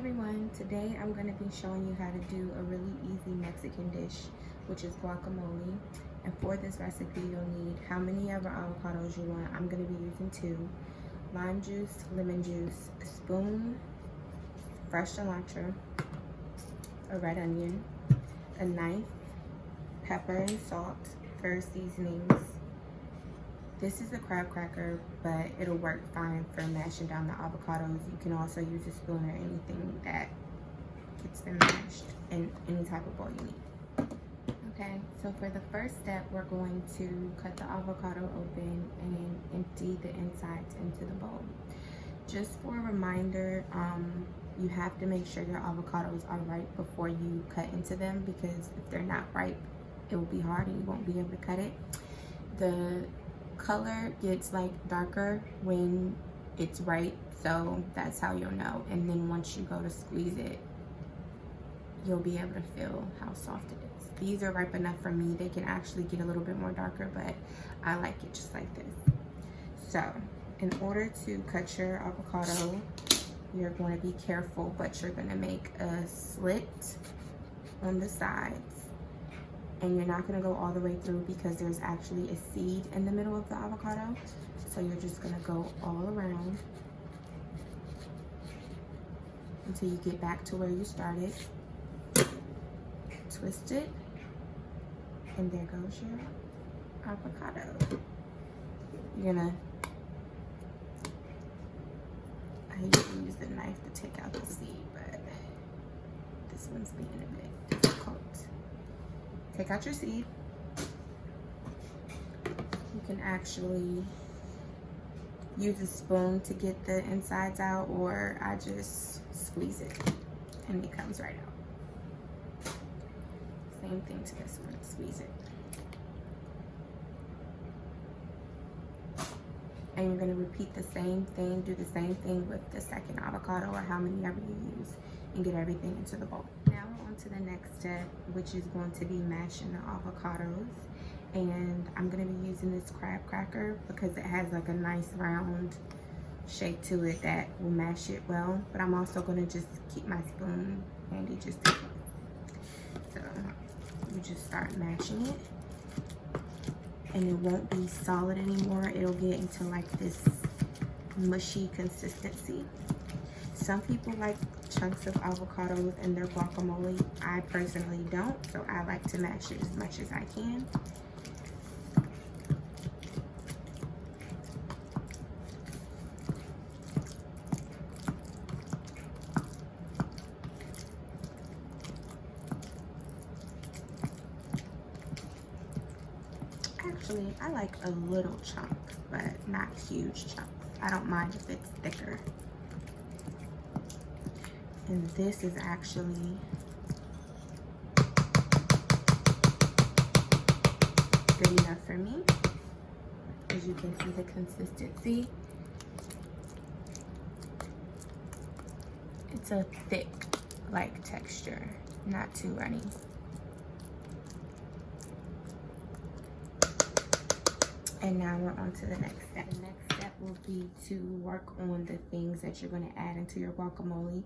everyone, today I'm going to be showing you how to do a really easy Mexican dish, which is guacamole. And for this recipe you'll need how many ever avocados you want. I'm going to be using 2, lime juice, lemon juice, a spoon, fresh cilantro, a red onion, a knife, pepper and salt for seasonings. This is a crab cracker, but it'll work fine for mashing down the avocados. You can also use a spoon or anything that gets them mashed in any type of bowl you need. Okay, so for the first step, we're going to cut the avocado open and empty the insides into the bowl. Just for a reminder, you have to make sure your avocados are ripe before you cut into them, because if they're not ripe, it will be hard and you won't be able to cut it. The color gets like darker when it's ripe, so that's how you'll know. And then once you go to squeeze it, you'll be able to feel how soft it is. These are ripe enough for me. They can actually get a little bit more darker, but I like it just like this. So in order to cut your avocado, you're going to be careful, but you're going to make a slit on the sides. And you're not going to go all the way through because there's actually a seed in the middle of the avocado. So you're just going to go all around until you get back to where you started. Twist it, and there goes your avocado. You're going to, I usually use the knife to take out the seed, but this one's being a bit difficult. Take out your seed. You can actually use a spoon to get the insides out, or I just squeeze it and it comes right out. Same thing to this one, squeeze it. And you're gonna repeat the same thing, do the same thing with the second avocado or how many ever you use, and get everything into the bowl. Now we're on to the next step, which is going to be mashing the avocados. And I'm gonna be using this crab cracker because it has like a nice round shape to it that will mash it well. But I'm also gonna just keep my spoon handy just in case. So you just start mashing it. And it won't be solid anymore. It'll get into like this mushy consistency. Some people like chunks of avocados in their guacamole. I personally don't, so I like to mash it as much as I can. Actually, I like a little chunk, but not huge chunks. I don't mind if it's thicker. And this is actually good enough for me. As you can see the consistency. It's a thick like texture, not too runny. And now we're on to the next step. The next step will be to work on the things that you're going to add into your guacamole.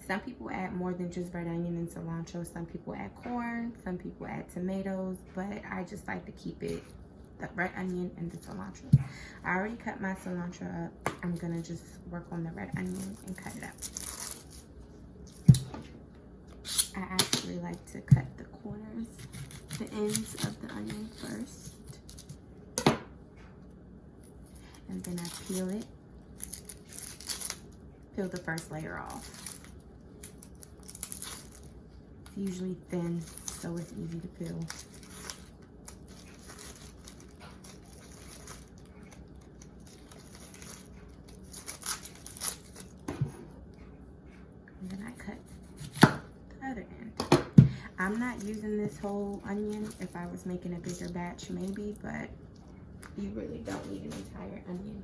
Some people add more than just red onion and cilantro. Some people add corn. Some people add tomatoes. But I just like to keep it the red onion and the cilantro. I already cut my cilantro up. I'm going to just work on the red onion and cut it up. I actually like to cut the corners, the ends of the onion first. And then I peel it, peel the first layer off. It's usually thin, so it's easy to peel. And then I cut the other end. I'm not using this whole onion. If I was making a bigger batch, maybe, but you really don't need an entire onion.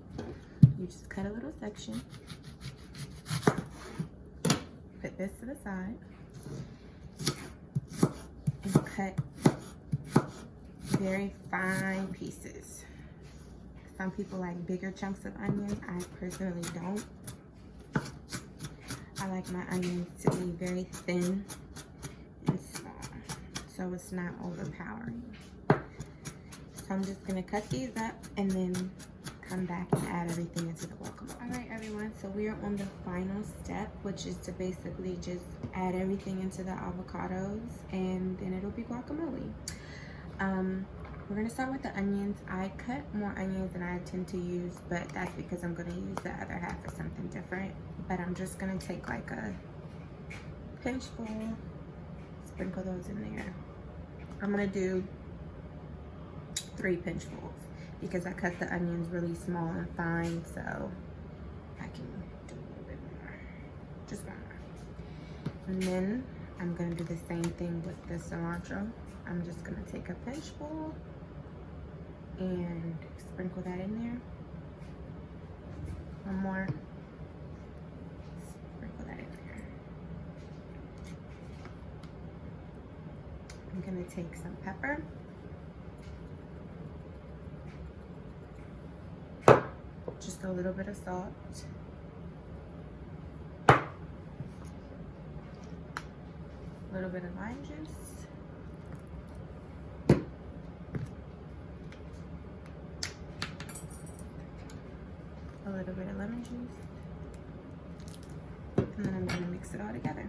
You just cut a little section. Put this to the side. And cut very fine pieces. Some people like bigger chunks of onion. I personally don't. I I like my onions to be very thin and small, so it's not overpowering. So I'm just gonna cut these up and then come back and add everything into the guacamole. All right, everyone, so we are on the final step, which is to basically just add everything into the avocados, and then it'll be guacamole. We're gonna start with the onions. I cut more onions than I tend to use, but that's because I'm gonna use the other half for something different. But I'm just gonna take like a pinchful, sprinkle those in there. I'm gonna do 3 pinchfuls because I cut the onions really small and fine, so I can do a little bit more, just one more. And then I'm gonna do the same thing with the cilantro. I'm just gonna take a pinchful and sprinkle that in there. One more. Sprinkle that in there. I'm gonna take some pepper. Just a little bit of salt. A little bit of lime juice. A little bit of lemon juice, and then I'm going to mix it all together.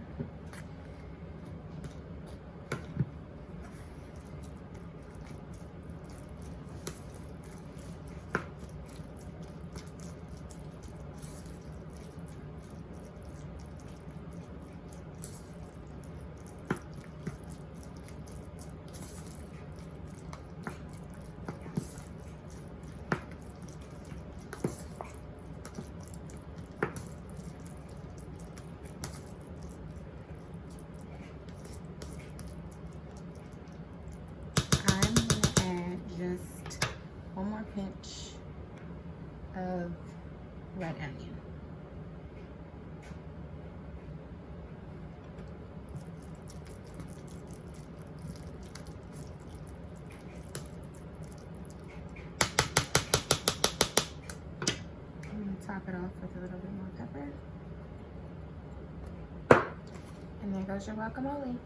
Just one more pinch of red onion. I'm going to top it off with a little bit more pepper. And there goes your guacamole.